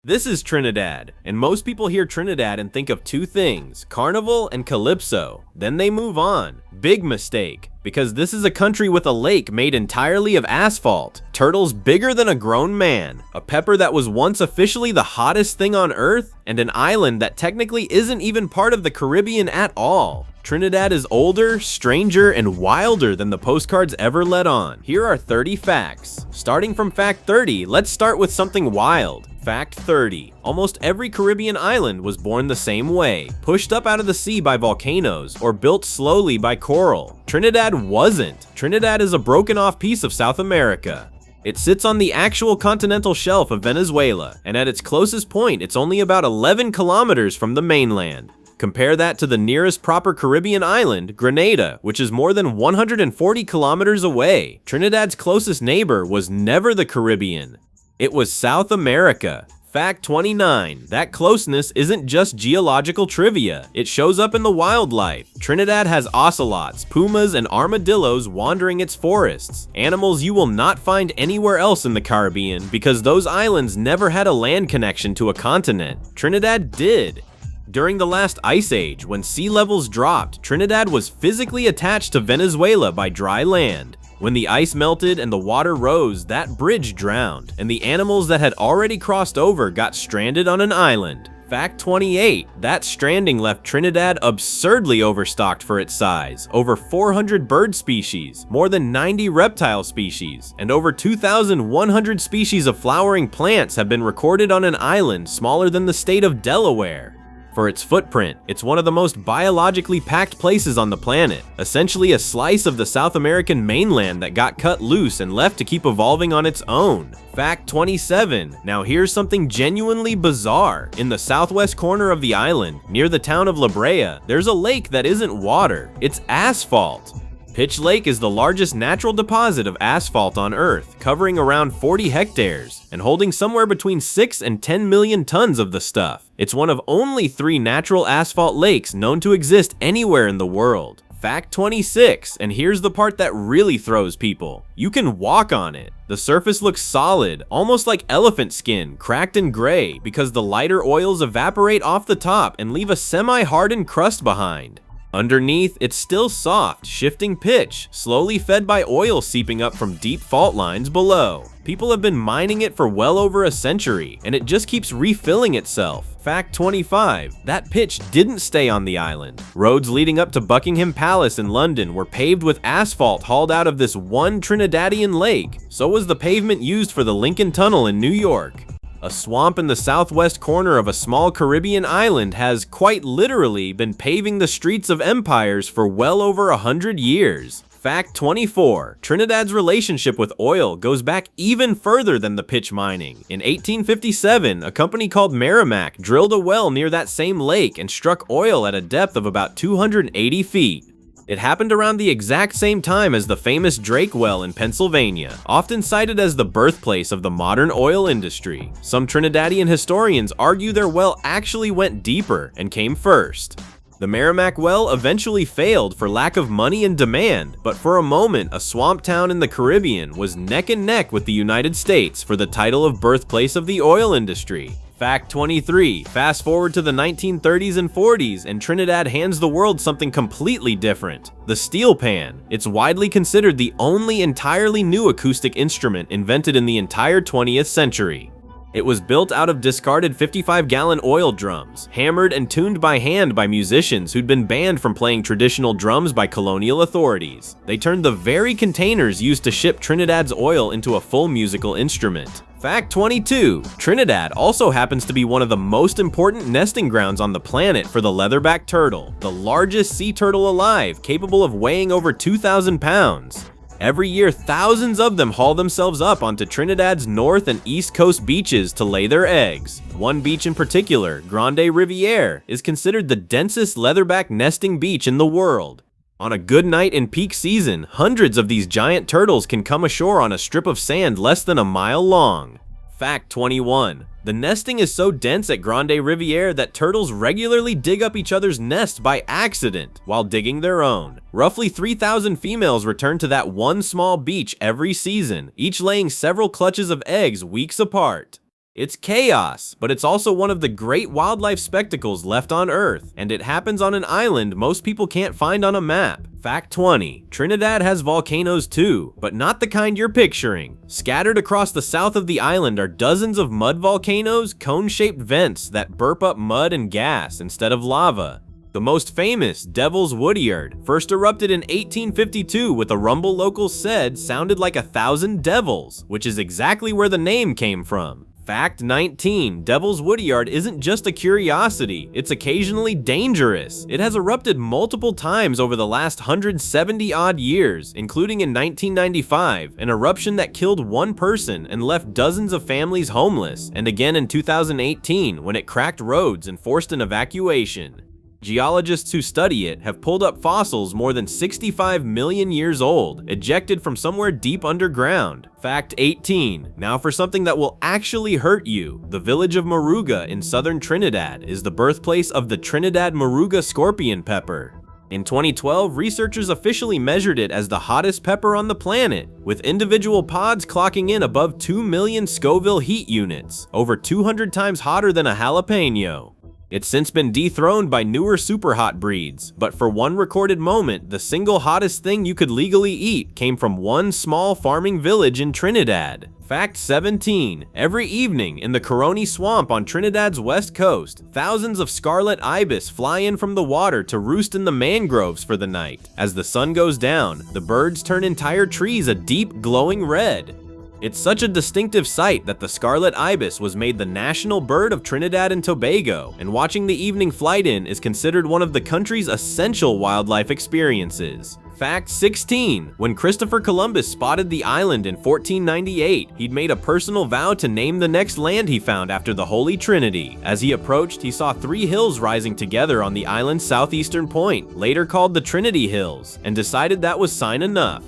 This is Trinidad, and most people hear Trinidad and think of two things, Carnival and Calypso. Then they move on. Big mistake, because this is a country with a lake made entirely of asphalt, turtles bigger than a grown man, a pepper that was once officially the hottest thing on Earth, and an island that technically isn't even part of the Caribbean at all. Trinidad is older, stranger, and wilder than the postcards ever let on. Here are 30 facts. Starting from fact 30, let's start with something wild. Fact 30. Almost every Caribbean island was born the same way, pushed up out of the sea by volcanoes or built slowly by coral. Trinidad wasn't. Trinidad is a broken off piece of South America. It sits on the actual continental shelf of Venezuela, and at its closest point, it's only about 11 kilometers from the mainland. Compare that to the nearest proper Caribbean island, Grenada, which is more than 140 kilometers away. Trinidad's closest neighbor was never the Caribbean. It was South America. Fact 29. That closeness isn't just geological trivia. It shows up in the wildlife. Trinidad has ocelots, pumas, and armadillos wandering its forests. Animals you will not find anywhere else in the Caribbean because those islands never had a land connection to a continent. Trinidad did. During the last ice age, when sea levels dropped, Trinidad was physically attached to Venezuela by dry land. When the ice melted and the water rose, that bridge drowned, and the animals that had already crossed over got stranded on an island. Fact 28. That stranding left Trinidad absurdly overstocked for its size. Over 400 bird species, more than 90 reptile species, and over 2,100 species of flowering plants have been recorded on an island smaller than the state of Delaware. For its footprint, it's one of the most biologically packed places on the planet, essentially a slice of the South American mainland that got cut loose and left to keep evolving on its own. Fact 27. Now here's something genuinely bizarre. In the southwest corner of the island, near the town of La Brea, there's a lake that isn't water, it's asphalt. Pitch Lake is the largest natural deposit of asphalt on Earth, covering around 40 hectares and holding somewhere between 6 and 10 million tons of the stuff. It's one of only 3 natural asphalt lakes known to exist anywhere in the world. Fact 26, and here's the part that really throws people. You can walk on it. The surface looks solid, almost like elephant skin, cracked and gray, because the lighter oils evaporate off the top and leave a semi-hardened crust behind. Underneath, it's still soft, shifting pitch, slowly fed by oil seeping up from deep fault lines below. People have been mining it for well over a century, and it just keeps refilling itself. Fact 25. That pitch didn't stay on the island. Roads leading up to Buckingham Palace in London were paved with asphalt hauled out of this one Trinidadian lake. So was the pavement used for the Lincoln Tunnel in New York. A swamp in the southwest corner of a small Caribbean island has, quite literally, been paving the streets of empires for well over 100 years. Fact 24. Trinidad's relationship with oil goes back even further than the pitch mining. In 1857, a company called Merrimack drilled a well near that same lake and struck oil at a depth of about 280 feet. It happened around the exact same time as the famous Drake Well in Pennsylvania, often cited as the birthplace of the modern oil industry. Some Trinidadian historians argue their well actually went deeper and came first. The Merrimack Well eventually failed for lack of money and demand, but for a moment, a swamp town in the Caribbean was neck and neck with the United States for the title of birthplace of the oil industry. Fact 23. Fast forward to the 1930s and 40s, and Trinidad hands the world something completely different. The steel pan. It's widely considered the only entirely new acoustic instrument invented in the entire 20th century. It was built out of discarded 55-gallon oil drums, hammered and tuned by hand by musicians who'd been banned from playing traditional drums by colonial authorities. They turned the very containers used to ship Trinidad's oil into a full musical instrument. Fact 22. Trinidad also happens to be one of the most important nesting grounds on the planet for the leatherback turtle, the largest sea turtle alive, capable of weighing over 2,000 pounds. Every year, thousands of them haul themselves up onto Trinidad's north and east coast beaches to lay their eggs. One beach in particular, Grande Riviere, is considered the densest leatherback nesting beach in the world. On a good night in peak season, hundreds of these giant turtles can come ashore on a strip of sand less than a mile long. Fact 21. The nesting is so dense at Grande Riviere that turtles regularly dig up each other's nests by accident while digging their own. Roughly 3,000 females return to that one small beach every season, each laying several clutches of eggs weeks apart. It's chaos, but it's also one of the great wildlife spectacles left on Earth, and it happens on an island most people can't find on a map. Fact 20. Trinidad has volcanoes too, but not the kind you're picturing. Scattered across the south of the island are dozens of mud volcanoes, cone-shaped vents that burp up mud and gas instead of lava. The most famous, Devil's Woodyard, first erupted in 1852 with a rumble locals said sounded like 1,000 devils, which is exactly where the name came from. Fact 19. Devil's Woodyard isn't just a curiosity, it's occasionally dangerous. It has erupted multiple times over the last 170-odd years, including in 1995, an eruption that killed one person and left dozens of families homeless, and again in 2018 when it cracked roads and forced an evacuation. Geologists who study it have pulled up fossils more than 65 million years old, ejected from somewhere deep underground. Fact 18. Now for something that will actually hurt you. The village of Moruga in southern Trinidad is the birthplace of the Trinidad Moruga scorpion pepper. In 2012, researchers officially measured it as the hottest pepper on the planet, with individual pods clocking in above 2 million Scoville heat units, over 200 times hotter than a jalapeno. It's since been dethroned by newer superhot breeds, but for one recorded moment, the single hottest thing you could legally eat came from one small farming village in Trinidad. Fact 17. Every evening in the Coroni Swamp on Trinidad's west coast, thousands of scarlet ibis fly in from the water to roost in the mangroves for the night. As the sun goes down, the birds turn entire trees a deep glowing red. It's such a distinctive sight that the scarlet ibis was made the national bird of Trinidad and Tobago, and watching the evening flight in is considered one of the country's essential wildlife experiences. Fact 16. When Christopher Columbus spotted the island in 1498, he'd made a personal vow to name the next land he found after the Holy Trinity. As he approached, he saw 3 hills rising together on the island's southeastern point, later called the Trinity Hills, and decided that was sign enough.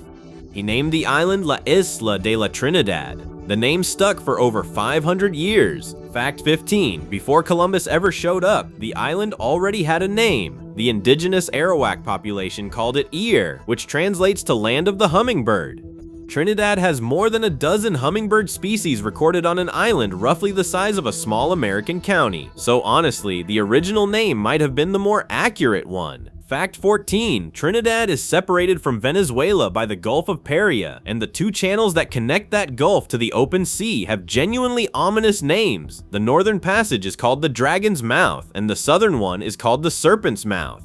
He named the island La Isla de la Trinidad. The name stuck for over 500 years. Fact 15. Before Columbus ever showed up, the island already had a name. The indigenous Arawak population called it Ear, which translates to land of the hummingbird. Trinidad has more than a dozen hummingbird species recorded on an island roughly the size of a small American county. So honestly, the original name might have been the more accurate one. Fact 14. Trinidad is separated from Venezuela by the Gulf of Paria, and the 2 channels that connect that gulf to the open sea have genuinely ominous names. The northern passage is called the Dragon's Mouth, and the southern one is called the Serpent's Mouth.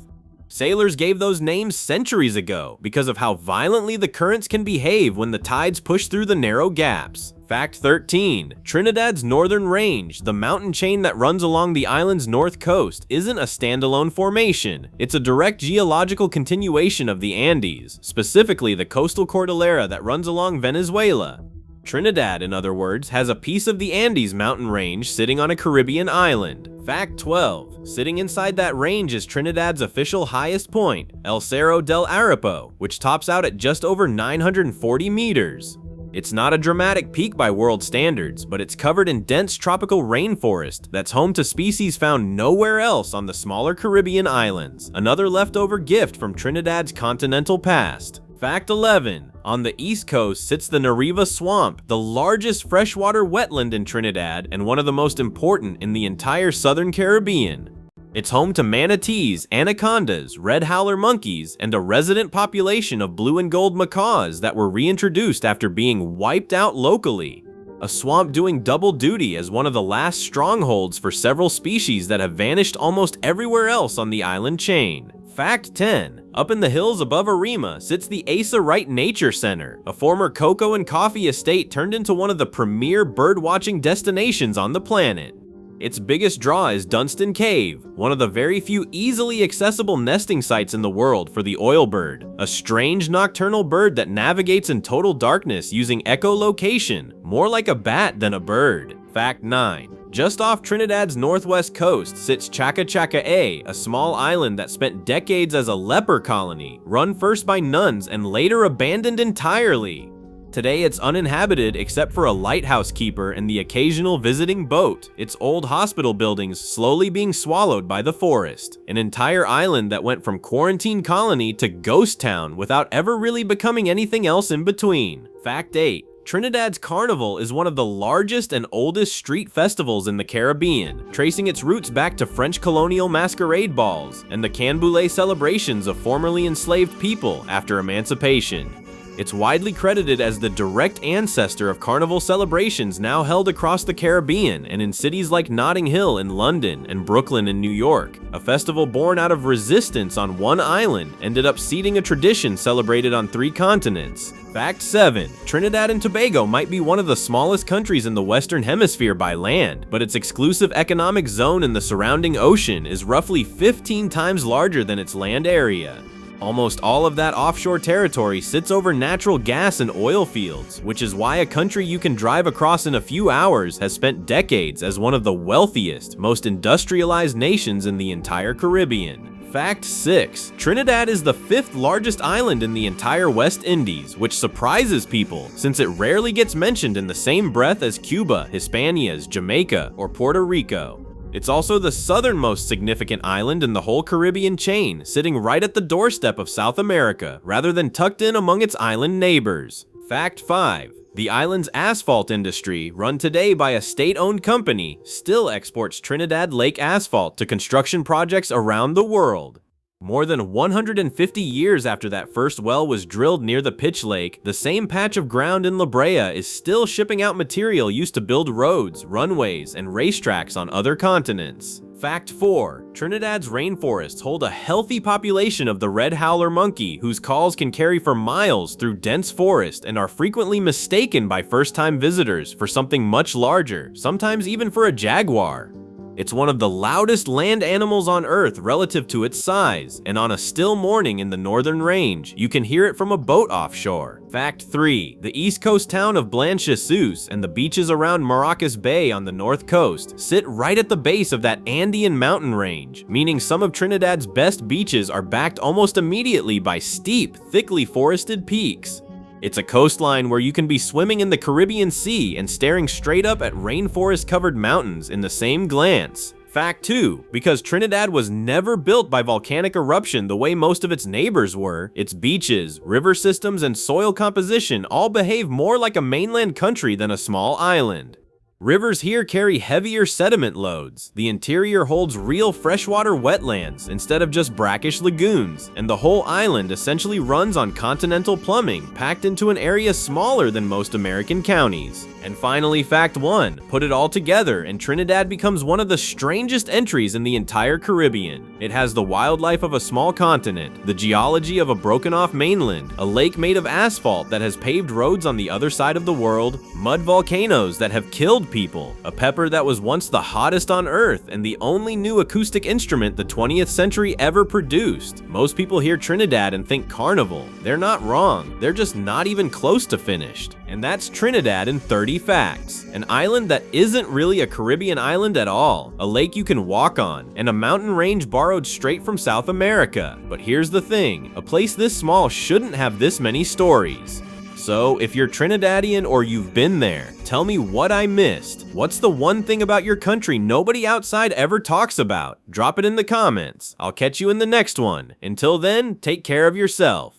Sailors gave those names centuries ago because of how violently the currents can behave when the tides push through the narrow gaps. Fact 13. Trinidad's northern range, the mountain chain that runs along the island's north coast, isn't a standalone formation. It's a direct geological continuation of the Andes, specifically the coastal cordillera that runs along Venezuela. Trinidad, in other words, has a piece of the Andes mountain range sitting on a Caribbean island. Fact 12. Sitting inside that range is Trinidad's official highest point, El Cerro del Arapo, which tops out at just over 940 meters. It's not a dramatic peak by world standards, but it's covered in dense tropical rainforest that's home to species found nowhere else on the smaller Caribbean islands, another leftover gift from Trinidad's continental past. Fact 11. On the east coast sits the Nariva Swamp, the largest freshwater wetland in Trinidad and one of the most important in the entire southern Caribbean. It's home to manatees, anacondas, red howler monkeys, and a resident population of blue and gold macaws that were reintroduced after being wiped out locally. A swamp doing double duty as one of the last strongholds for several species that have vanished almost everywhere else on the island chain. Fact 10. Up in the hills above Arima sits the Asa Wright Nature Center, a former cocoa and coffee estate turned into one of the premier bird-watching destinations on the planet. Its biggest draw is Dunstan Cave, one of the very few easily accessible nesting sites in the world for the oilbird, a strange nocturnal bird that navigates in total darkness using echolocation, more like a bat than a bird. Fact 9. Just off Trinidad's northwest coast sits Chaka Chaka a small island that spent decades as a leper colony, run first by nuns and later abandoned entirely. Today it's uninhabited except for a lighthouse keeper and the occasional visiting boat, its old hospital buildings slowly being swallowed by the forest. An entire island that went from quarantine colony to ghost town without ever really becoming anything else in between. Fact 8. Trinidad's Carnival is one of the largest and oldest street festivals in the Caribbean, tracing its roots back to French colonial masquerade balls and the canboulay celebrations of formerly enslaved people after emancipation. It's widely credited as the direct ancestor of carnival celebrations now held across the Caribbean and in cities like Notting Hill in London and Brooklyn in New York. A festival born out of resistance on one island ended up seeding a tradition celebrated on 3 continents. Fact 7. Trinidad and Tobago might be one of the smallest countries in the Western Hemisphere by land, but its exclusive economic zone in the surrounding ocean is roughly 15 times larger than its land area. Almost all of that offshore territory sits over natural gas and oil fields, which is why a country you can drive across in a few hours has spent decades as one of the wealthiest, most industrialized nations in the entire Caribbean. Fact 6. Trinidad is the 5th largest island in the entire West Indies, which surprises people since it rarely gets mentioned in the same breath as Cuba, Hispanias, Jamaica, or Puerto Rico. It's also the southernmost significant island in the whole Caribbean chain, sitting right at the doorstep of South America, rather than tucked in among its island neighbors. Fact 5. The island's asphalt industry, run today by a state-owned company, still exports Trinidad Lake asphalt to construction projects around the world. More than 150 years after that first well was drilled near the Pitch Lake, the same patch of ground in La Brea is still shipping out material used to build roads, runways, and racetracks on other continents. Fact 4. Trinidad's rainforests hold a healthy population of the red howler monkey, whose calls can carry for miles through dense forest and are frequently mistaken by first-time visitors for something much larger, sometimes even for a jaguar. It's one of the loudest land animals on Earth relative to its size, and on a still morning in the northern range, you can hear it from a boat offshore. Fact 3. The east coast town of Blanchessus and the beaches around Maracas Bay on the north coast sit right at the base of that Andean mountain range, meaning some of Trinidad's best beaches are backed almost immediately by steep, thickly forested peaks. It's a coastline where you can be swimming in the Caribbean Sea and staring straight up at rainforest-covered mountains in the same glance. Fact 2. Because Trinidad was never built by volcanic eruption the way most of its neighbors were, its beaches, river systems, and soil composition all behave more like a mainland country than a small island. Rivers here carry heavier sediment loads, the interior holds real freshwater wetlands instead of just brackish lagoons, and the whole island essentially runs on continental plumbing packed into an area smaller than most American counties. And finally, fact 1. Put it all together and Trinidad becomes one of the strangest entries in the entire Caribbean. It has the wildlife of a small continent, the geology of a broken-off mainland, a lake made of asphalt that has paved roads on the other side of the world, mud volcanoes that have killed people, a pepper that was once the hottest on Earth and the only new acoustic instrument the 20th century ever produced. Most people hear Trinidad and think Carnival. They're not wrong, they're just not even close to finished. And that's Trinidad in 30 facts. An island that isn't really a Caribbean island at all, a lake you can walk on, and a mountain range borrowed straight from South America. But here's the thing, a place this small shouldn't have this many stories. So, if you're Trinidadian or you've been there, tell me what I missed. What's the one thing about your country nobody outside ever talks about? Drop it in the comments. I'll catch you in the next one. Until then, take care of yourself.